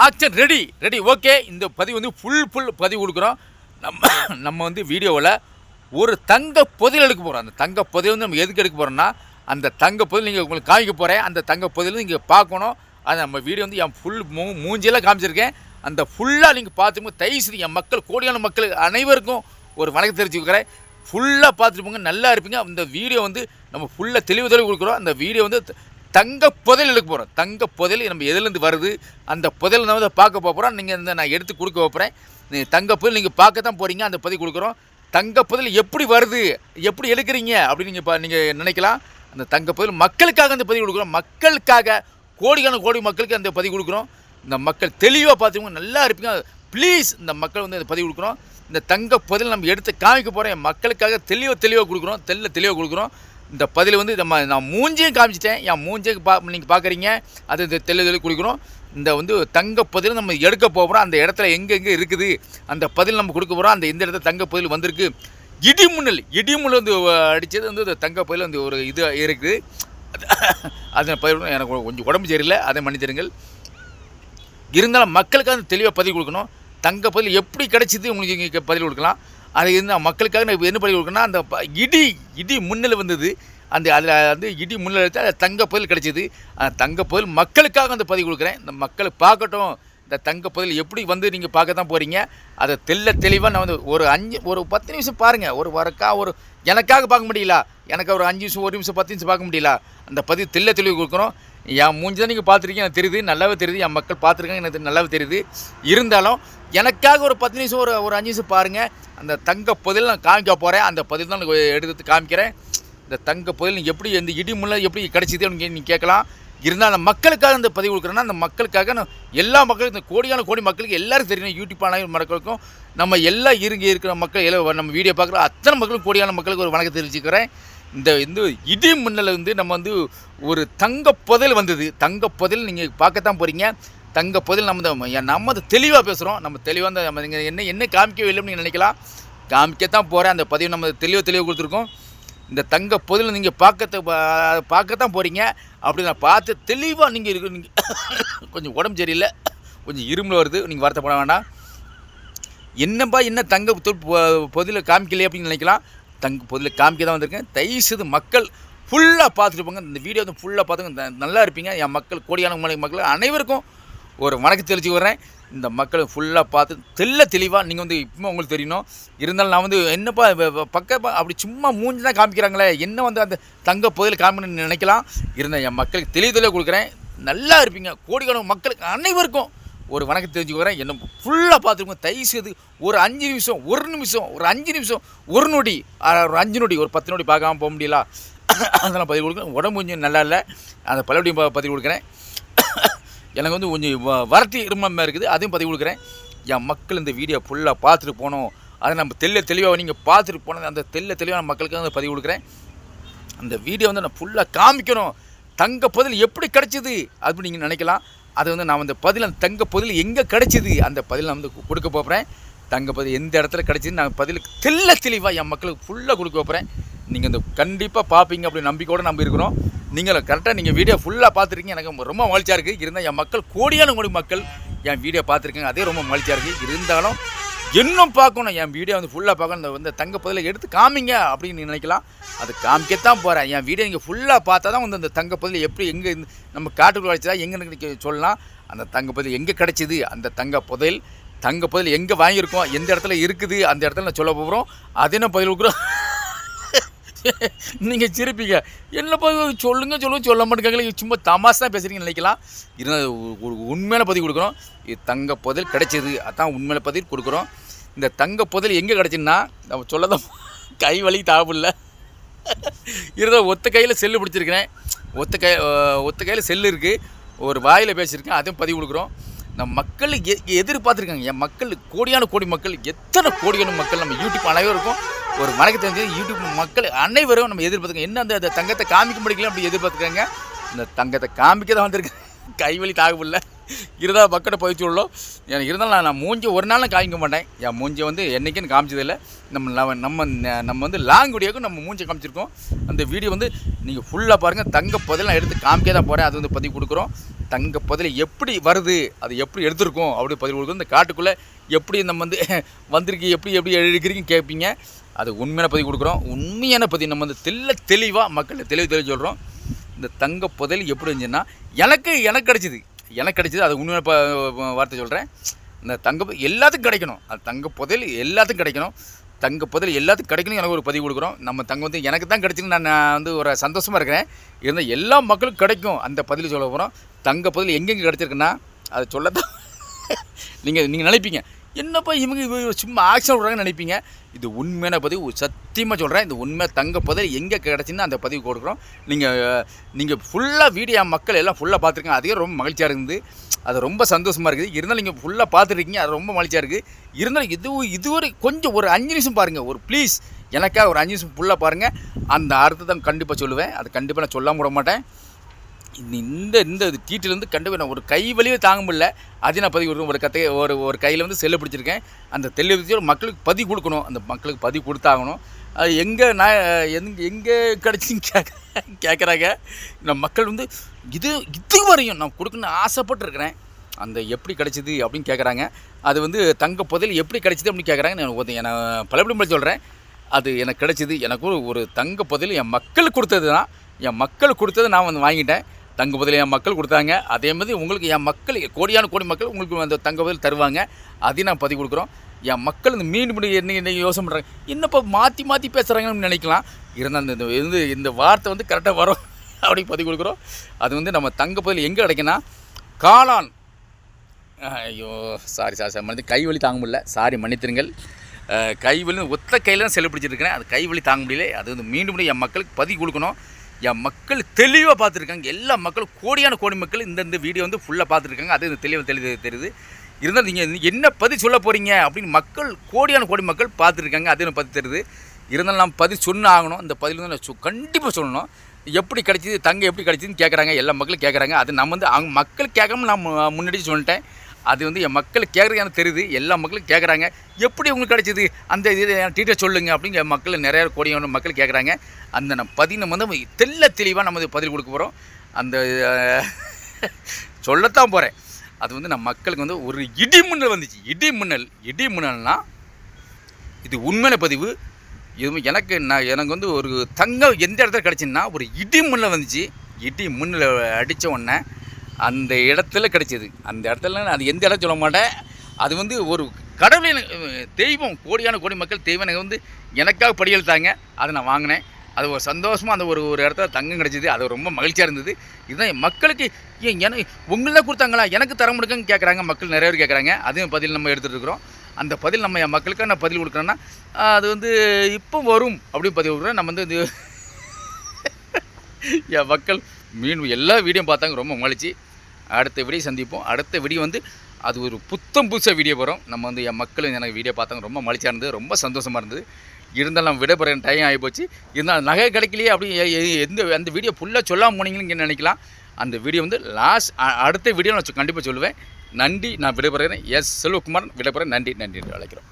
Action ready okay. இந்த பதிவு வந்து ஃபுல் பதிவு கொடுக்குறோம். நம்ம வந்து வீடியோவில் ஒரு தங்க புதையல் எடுக்க போகிறோம். அந்த தங்க புதையல் வந்து நம்ம எதுக்கு எடுக்க போகிறோம்னா, அந்த தங்க புதையல் நீங்கள் உங்களுக்கு காமிக்க போகிறேன். அந்த தங்க புதையல் நீங்கள் பார்க்கணும். அது நம்ம வீடியோ வந்து என் மூஞ்சியெல்லாம் காமிச்சிருக்கேன். அந்த ஃபுல்லாக நீங்கள் பார்த்துப்போங்க. தயவுசெய்து என் மக்கள், கோடியான மக்கள் அனைவருக்கும் ஒரு வணக்கம் தெரிவிச்சுக்கிறேன். ஃபுல்லாக பார்த்துட்டு போங்க, நல்லா இருப்பீங்க. இந்த வீடியோ வந்து நம்ம ஃபுல்லாக தெளிவு கொடுக்குறோம். அந்த வீடியோ வந்து தங்க புதையல் எடுக்க போகிறோம். தங்க புதையல் நம்ம எதுலேருந்து வருது, அந்த புதையல் நம்ம பார்க்க போகிறோம். நீங்கள் இந்த நான் எடுத்து கொடுக்க போகிறேன். தங்க புதையல் நீங்கள் பார்க்க தான் போகிறீங்க. அந்த பதிவு கொடுக்குறோம். தங்க புதையல் எப்படி வருது, எப்படி எடுக்கிறீங்க அப்படின்னு நீங்கள் நினைக்கலாம். அந்த தங்க புதையல் மக்களுக்காக அந்த பதிவு கொடுக்குறோம். மக்களுக்காக கோடிக்கான கோடி மக்களுக்கு அந்த பதிவு கொடுக்குறோம். இந்த மக்கள் தெளிவாக பார்த்துக்கோங்க, நல்லா இருப்பீங்க. ப்ளீஸ் இந்த மக்கள் வந்து அந்த பதிவு கொடுக்குறோம். இந்த தங்க புதையல் நம்ம எடுத்து காமிக்க போகிறேன். மக்களுக்காக தெளிவாக கொடுக்குறோம். தெளிவாக கொடுக்குறோம். இந்த பதில் வந்து நான் மூஞ்சியும் காமிச்சிட்டேன். என் மூஞ்சியும் நீங்கள் பார்க்குறீங்க. அது இந்த தெளிவு கொடுக்குறோம். இந்த வந்து தங்க பதில் நம்ம எடுக்க போகிறோம். அந்த இடத்துல எங்கெங்கே இருக்குது அந்த பதில் நம்ம கொடுக்க போகிறோம். அந்த இந்த இடத்துல தங்க பதில் வந்திருக்கு. இடிமுன்னல் வந்து அடித்தது வந்து தங்க பதில் வந்து ஒரு இது இருக்குது. அதை பதில் எனக்கு கொஞ்சம் உடம்பு சரியில்லை, அதை மன்னிச்சிருங்கள். இருந்தாலும் மக்களுக்காக அந்த தெளிவாக பதிவு கொடுக்கணும். தங்க பதில் எப்படி கிடச்சிது உங்களுக்கு இங்கே பதில் கொடுக்கலாம். அது இருந்தால் மக்களுக்காக நான் என்ன பதிவு கொடுக்கணும்னா, அந்த இடி முன்னல் வந்தது. அதில் வந்து இடி முன்னல் எடுத்து அது தங்க பதில் கிடச்சிது. அந்த தங்க பதில் மக்களுக்காக அந்த பதிவு கொடுக்குறேன். இந்த மக்கள் பார்க்கட்டும். இந்த தங்க பதில் எப்படி வந்து நீங்கள் பார்க்க தான் போகிறீங்க. அதை தெளிவாக நான் வந்து ஒரு 10 நிமிஷம் பாருங்கள். ஒரு எனக்காக பார்க்க முடியல, எனக்கு ஒரு 5 நிமிஷம் 1 நிமிஷம் 10 நிமிஷம் பார்க்க முடியல. அந்த பதிவு தெளிவு கொடுக்குறோம். என் மூஞ்சி தான் நீங்கள் பார்த்துருக்கீங்க, எனக்கு தெரியுது, நல்லாவே தெரியுது. என் மக்கள் பார்த்துருக்காங்க, எனக்கு நல்லாவே தெரியுது. இருந்தாலும் எனக்காக ஒரு 10 நிமிஷம் ஒரு 5 நிமிஷம் பாருங்கள். அந்த தங்க பதில் நான் காமிக்க போகிறேன். அந்த பதில் தான் நான் எடுத்து காமிக்கிறேன். இந்த தங்க பதில் எப்படி இந்த இடி முன்னல் எப்படி கிடச்சிது நீங்கள் கேட்கலாம். இருந்தால் அந்த மக்களுக்காக அந்த பதிவு கொடுக்குறேன்னா, அந்த மக்களுக்காக நான் எல்லா மக்களுக்கும், இந்த கோடியான கோடி மக்களுக்கு எல்லாரும் தெரியணும். யூடியூப் ஆன மக்களுக்கும் நம்ம எல்லாம் இருக்கிற மக்கள் எல்லாம் நம்ம வீடியோ பார்க்குற அத்தனை மக்களும், கோடியான மக்களுக்கு ஒரு வணக்கம் தெரிவிச்சுக்கிறேன். இந்த இடி முன்னல் வந்து நம்ம வந்து ஒரு தங்க புதையல் வந்தது. தங்க புதையல் நீங்கள் பார்க்கத்தான் போகிறீங்க. தங்க புதையல் நம்ம தெளிவாக பேசுகிறோம். நம்ம தெளிவாக நம்ம நீங்கள் என்ன காமிக்கவே இல்லைன்னு நீங்கள் நினைக்கலாம். காமிக்கத்தான் போகிறேன். அந்த பதிவு நம்ம தெளிவாக கொடுத்துருக்கோம். இந்த தங்க புதையல் நீங்கள் பார்க்கத்தான் போகிறீங்க. அப்படி நான் பார்த்து தெளிவாக நீங்கள் கொஞ்சம் உடம்பு சரியில்லை, கொஞ்சம் இருமல் வருது, நீங்கள் வருத்தப்பட வேண்டாம். என்னப்பா என்ன தங்க புதையல் காமிக்கலையே அப்படின்னு நினைக்கலாம். தங்க புதையல் காமிக்க தான் வந்திருக்கேன். தயவுசெய்து மக்கள் ஃபுல்லாக பார்த்துட்டு போங்க. இந்த வீடியோ வந்து ஃபுல்லாக பார்த்துங்க, நல்லா இருப்பீங்க. என் மக்கள், கோடியான மக்கள் அனைவருக்கும் ஒரு வணக்கம் தெரிவிச்சு வர்றேன். இந்த மக்கள் ஃபுல்லாக பார்த்து தெளிவாக நீங்கள் வந்து இப்போ உங்களுக்கு தெரியணும். இருந்தாலும் நான் வந்து என்னப்பா அப்படி சும்மா மூஞ்சி தான் காமிக்கிறாங்களே, என்ன வந்து அந்த தங்க புதையல் காமிக்கணும்னு நினைக்கலாம். இருந்தால் என் மக்களுக்கு தெளிவாக கொடுக்குறேன். நல்லா இருப்பீங்க. கோடிக்கணக்கான மக்களுக்கு அனைவருக்கும் ஒரு வணக்கம் தெரிஞ்சுக்கிறேன். என்ன ஃபுல்லாக பார்த்துருக்கோம். தயவுசெய்து ஒரு 5 நிமிஷம் 1 நிமிஷம் ஒரு 5 நிமிஷம் 1 நொடி ஒரு 5 நொடி ஒரு 10 நொடி பார்க்காம போக முடியல. அதெல்லாம் பதிவு கொடுக்குறேன். உடம்பு கொஞ்சம் நல்லா இல்லை, அந்த பழையபடியும் பதிவு கொடுக்குறேன். எனக்கு வந்து கொஞ்சம் வரட்டி இருமமாக இருக்குது, அதையும் பதிவு கொடுக்குறேன். என் மக்கள் இந்த வீடியோ ஃபுல்லாக பார்த்துட்டு போனோம். அதை நம்ம தெளிவாக நீங்கள் பார்த்துட்டு போனது அந்த தெளிவான மக்களுக்கு அந்த பதிவு கொடுக்குறேன். அந்த வீடியோ வந்து நான் ஃபுல்லாக காமிக்கணும். தங்க பதில் எப்படி கிடச்சிது அப்படி நீங்கள் நினைக்கலாம். அது வந்து நான் அந்த பதில், அந்த தங்க பதில் எங்கே கிடச்சிது அந்த பதில் நான் வந்து கொடுக்க போகிறேன். தங்க பதில் எந்த இடத்துல கிடச்சிது நான் பதிலுக்கு தெளிவாக என் மக்களுக்கு ஃபுல்லாக கொடுக்க போகிறேன். நீங்கள் இந்த கண்டிப்பாக பார்ப்பீங்க அப்படி நம்பிக்கையோடு நம்ம இருக்கிறோம். நீங்கள் கரெக்டாக நீங்கள் வீடியோ ஃபுல்லாக பார்த்துருக்கீங்க. எனக்கு ரொம்ப மகிழ்ச்சியாக இருக்குது. இருந்தால் என் மக்கள், கோடியான கோடி மக்கள் என் வீடியோ பார்த்துருக்கீங்க, அதே ரொம்ப மகிழ்ச்சியாக இருக்குது. இருந்தாலும் இன்னும் பார்க்கணும், என் வீடியோ வந்து ஃபுல்லாக பார்க்கணும். இந்த தங்க பதிலை எடுத்து காமிங்க அப்படின்னு நினைக்கலாம். அது காமிக்கத்தான் போகிறேன். என் வீடியோ நீங்கள் ஃபுல்லாக பார்த்தா தான் வந்து அந்த தங்க பதில் எப்படி எங்கே நம்ம காட்டுக்குள்ள வச்சுதா எங்கே சொல்லலாம். அந்த தங்க பதில் எங்கே கிடச்சிது, அந்த தங்க புதையல் எங்கே வாங்கியிருக்கோம், எந்த இடத்துல இருக்குது அந்த இடத்துல நான் சொல்ல போகிறோம். அதே நான் பதில் கொடுக்குறோம். நீங்கள் சிரிப்பீங்க, என்னப்பா சொல்ல மாட்டேங்க, சும்மா தமாஷா பேசுகிறீங்கன்னு நினைக்கலாம். இருந்தால் ஒரு உண்மையான பதிவு கொடுக்குறோம். இது தங்க புதையல் கிடைச்சிது, அதான் உண்மையான பதிவு கொடுக்குறோம். இந்த தங்க புதையல் எங்கே கிடச்சின்னா நம்ம சொல்லதான் கை வலி தாவில்லை. இருந்தால் ஒத்த கையில் செல்லு பிடிச்சிருக்கிறேன். ஒத்த கையில் செல்லு இருக்குது, ஒரு வாயில் பேசியிருக்கேன், அதையும் பதிவு கொடுக்குறோம். நம்ம மக்கள் எதிர்பார்த்துருக்காங்க. என் மக்கள், கோடியான கோடி மக்கள், எத்தனை கோடியான மக்கள் நம்ம யூடியூப் அனைவருக்கும் ஒரு வணக்கம் தெரிஞ்சு யூடியூப் மக்கள் அனைவரும் நம்ம எதிர்பார்த்துக்கோங்க. என்ன அந்த தங்கத்தை காமிக்க முடியல அப்படி எதிர்பார்த்துக்காங்க. இந்த தங்கத்தை காமிக்க தான் வந்திருக்கேன். கைவலி தாகவில்லை. இருந்தால் பக்கத்தை போய் சொல்லலாம். எனக்கு இருந்தாலும் நான் மூஞ்சி ஒரு நாளும் காமிக்க மாட்டேன். என் மூஞ்சி வந்து என்றைக்குன்னு காமிச்சதில்லை. நம்ம வந்து லாங் வீடியோக்கும் நம்ம மூஞ்சி காமிச்சிருக்கோம். அந்த வீடியோ வந்து நீங்கள் ஃபுல்லாக பாருங்கள். தங்க பதில் நான் எடுத்து காமிக்க தான் போகிறேன். அது வந்து பதிவு கொடுக்குறோம். தங்க புதையல் எப்படி வருது, அது எப்படி எடுத்திருக்கோம் அப்படி பதிவு கொடுக்கும். இந்த காட்டுக்குள்ளே எப்படி நம்ம வந்து வந்திருக்கு, எப்படி எப்படி எடுக்கிறீங்க கேட்பீங்க. அது உண்மையான பதிவு கொடுக்குறோம். உண்மையான பதிவு நம்ம வந்து தெளிவாக மக்கள் தெளிவு சொல்கிறோம். இந்த தங்க புதையல் எப்படி இருந்துச்சுன்னா எனக்கு கிடச்சிது. அது உண்மையான வார்த்தை சொல்கிறேன். இந்த எல்லாத்துக்கும் கிடைக்கணும். அது தங்க புதையல் எல்லாத்துக்கும் கிடைக்கணும். தங்க புதையல் எல்லாத்துக்கும் கிடைக்கணும். எனக்கு ஒரு பதிவு கொடுக்குறோம். நம்ம தங்கம் வந்து எனக்கு தான் கிடச்சின்னு நான் வந்து ஒரு சந்தோஷமாக இருக்கிறேன். இருந்தால் எல்லா மக்களுக்கும் கிடைக்கும் அந்த பதில் சொல்ல போகிறோம். தங்க புதையல் எங்கெங்கே கிடச்சிருக்குன்னா அதை சொல்லத்தான் நீங்கள் நினைப்பீங்க, என்னப்பா இவங்க சும்மா ஆக்ஷன் விட்றாங்கன்னு நினைப்பீங்க. இது உண்மையான பதிவு, சத்தியமாக சொல்கிறேன். இந்த உண்மை தங்க புதையல் எங்கே கிடச்சின்னு அந்த பதிவு கொடுக்குறோம். நீங்கள் ஃபுல்லாக வீடியோ மக்கள் எல்லாம் ஃபுல்லாக பார்த்துருக்கீங்க. அதே ரொம்ப மகிழ்ச்சியாக இருக்குது. அது ரொம்ப சந்தோஷமாக இருக்குது. இருந்தாலும் நீங்கள் ஃபுல்லாக பார்த்துருக்கீங்க, அது ரொம்ப மகிழ்ச்சியாக இருக்குது. இருந்தாலும் இதுவரை கொஞ்சம் ஒரு 5 நிமிஷம் பாருங்கள். ஒரு ப்ளீஸ் எனக்காக ஒரு 5 நிமிஷம் ஃபுல்லாக பாருங்கள். அந்த அர்த்தத்தை கண்டிப்பாக சொல்லுவேன். அது கண்டிப்பாக நான் சொல்லாமல் விட மாட்டேன். இந்த டீட்டிலேருந்து கண்டிப்பாக நான் ஒரு கை வலியே தாங்க முடியல. அது நான் பதிவு கொடுக்கணும். ஒரு கையில் வந்து செல்லை பிடிச்சிருக்கேன். அந்த தெளிவு மக்களுக்கு பதிவு கொடுக்கணும். அந்த மக்களுக்கு பதிவு கொடுத்தாகணும். அது எங்கே கிடச்சின்னு கேட்குறாங்க. நம்ம மக்கள் வந்து இது வரையும் நான் கொடுக்கணுன்னு ஆசைப்பட்டுருக்கிறேன். அந்த எப்படி கிடச்சிது அப்படின்னு கேட்குறாங்க. அது வந்து தங்க புதையல் எப்படி கிடச்சிது அப்படின்னு கேட்குறாங்க. நான் பலபடி சொல்கிறேன். அது எனக்கு கிடச்சிது. எனக்கு ஒரு தங்க புதையல் என் மக்களுக்கு கொடுத்தது தான். என் மக்களுக்கு கொடுத்தது நான் வந்து வாங்கிட்டேன். தங்க புதையல் என் மக்கள் கொடுத்தாங்க. அதே மாதிரி உங்களுக்கு என் மக்கள் கோடியான கோடி மக்கள் உங்களுக்கு அந்த தங்க புதையல் தருவாங்க. அதையும் நான் பதிவு கொடுக்குறோம். என் மக்கள் இந்த மீண்டும் என்ன யோசனை பண்ணுறாங்க, என்னப்பா மாற்றி பேசுகிறாங்கன்னு நினைக்கலாம். இருந்தால் இந்த வார்த்தை வந்து கரெக்டாக வரும் அப்படி பதிவு கொடுக்குறோம். அது வந்து நம்ம தங்க புதையல் எங்கே கிடைக்குன்னா காளான். ஐயோ சாரி மனித கைவலி தாங்க முடியல, சாரி மன்னித்திருங்கள். கைவலி ஒத்த கையில் தான் செல்லு பிடிச்சிருக்கிறேன். அது கைவலி தாங்க முடியல. அது வந்து மீண்டும் என் மக்களுக்கு பதிவு கொடுக்கணும். என் மக்கள் தெளிவாக பார்த்துருக்காங்க. எல்லா மக்களும் கோடியான கோடி மக்கள் இந்த வீடியோ வந்து ஃபுல்லாக பார்த்துருக்காங்க. அது தெளிவாக தெரியுது. இருந்தால் நீங்கள் என்ன பதிவு சொல்ல போகிறீங்க அப்படின்னு மக்கள் கோடியான கோடி மக்கள் பார்த்துருக்காங்க. அது எனக்கு பதிவு தெரியுது. இருந்தாலும் நான் பதிவு சொன்ன ஆகணும். இந்த பதில் வந்து நான் கண்டிப்பாக சொல்லணும். எப்படி கிடச்சிது, தங்கம் எப்படி கிடச்சிதுன்னு கேட்குறாங்க. எல்லா மக்களும் கேட்குறாங்க. அது நம்ம வந்து அவங்க மக்கள் கேட்காம நான் முன்னாடி சொல்லிட்டேன். அது வந்து என் மக்கள் கேட்குறது எனக்கு தெரியுது. எல்லா மக்களும் கேட்குறாங்க, எப்படி உங்களுக்கு கிடச்சிது அந்த இது டீட்டெயில் சொல்லுங்கள் அப்படின்னு என் மக்கள் நிறையா கோடியான மக்கள் கேட்குறாங்க. அந்த நம்ம வந்து தெளிவாக நம்ம பதில் கொடுக்க போகிறோம். அந்த சொல்லத்தான் போகிறேன். அது வந்து நம்ம மக்களுக்கு வந்து ஒரு இடிமின்னல் வந்துச்சு. இடிமின்னல்னா இது உண்மையான பதிவு. இது எனக்கு வந்து ஒரு தங்கம் எந்த இடத்துல கிடச்சின்னா ஒரு இடிமின்னல் வந்துச்சு. இடிமின்னல் அடித்த உடனே அந்த இடத்துல கிடச்சிது. அந்த இடத்துல அது எந்த இடம் சொல்ல மாட்டேன். அது வந்து ஒரு கடவுள் தெய்வம், கோடியான கோடி மக்கள் தெய்வம் எனக்கு வந்து எனக்காக படியெழுத்தாங்க. அதை நான் வாங்கினேன். அது ஒரு சந்தோஷமாக அந்த ஒரு இடத்துல தங்கம் கிடச்சிது. அது ரொம்ப மகிழ்ச்சியாக இருந்தது. இதுதான் மக்களுக்கு எனக்கு உங்களெலாம் கொடுத்தாங்களா, எனக்கு தர முடியுங்கன்னு கேட்குறாங்க மக்கள், நிறைய பேர் கேட்குறாங்க. அதையும் பதில் நம்ம எடுத்துகிட்டு இருக்கிறோம். அந்த பதில் நம்ம என் மக்களுக்காக நான் பதில் கொடுக்குறேன்னா அது வந்து இப்போ வரும் அப்படின்னு பதிவு கொடுக்குறேன். நம்ம வந்து என் மக்கள் மீண்டும் எல்லா வீடியோ பார்த்தாங்க, ரொம்ப மகிழ்ச்சி. அடுத்த வீடியோ சந்திப்போம். அடுத்த வீடியோ வந்து அது ஒரு புதுசாக வீடியோ வரும். நம்ம வந்து என் மக்கள் எனக்கு வீடியோ பார்த்தாங்க, ரொம்ப மகிழ்ச்சியாக இருந்தது, ரொம்ப சந்தோஷமாக இருந்தது. இருந்தாலும் நம்ம விடைபெற டைம் ஆகிப்போச்சு. இருந்தாலும் நகை கிடைக்கலையே அப்படி அந்த வீடியோ ஃபுல்லாக சொல்லாமல் போனீங்கன்னு நினைக்கலாம். அந்த வீடியோ வந்து அடுத்த வீடியோ நான் கண்டிப்பாக சொல்லுவேன். நன்றி. நான் விடைபெறுகிறேன். எஸ் செல்வகுமார் விடைபெறேன். நன்றி அழைக்கிறோம்.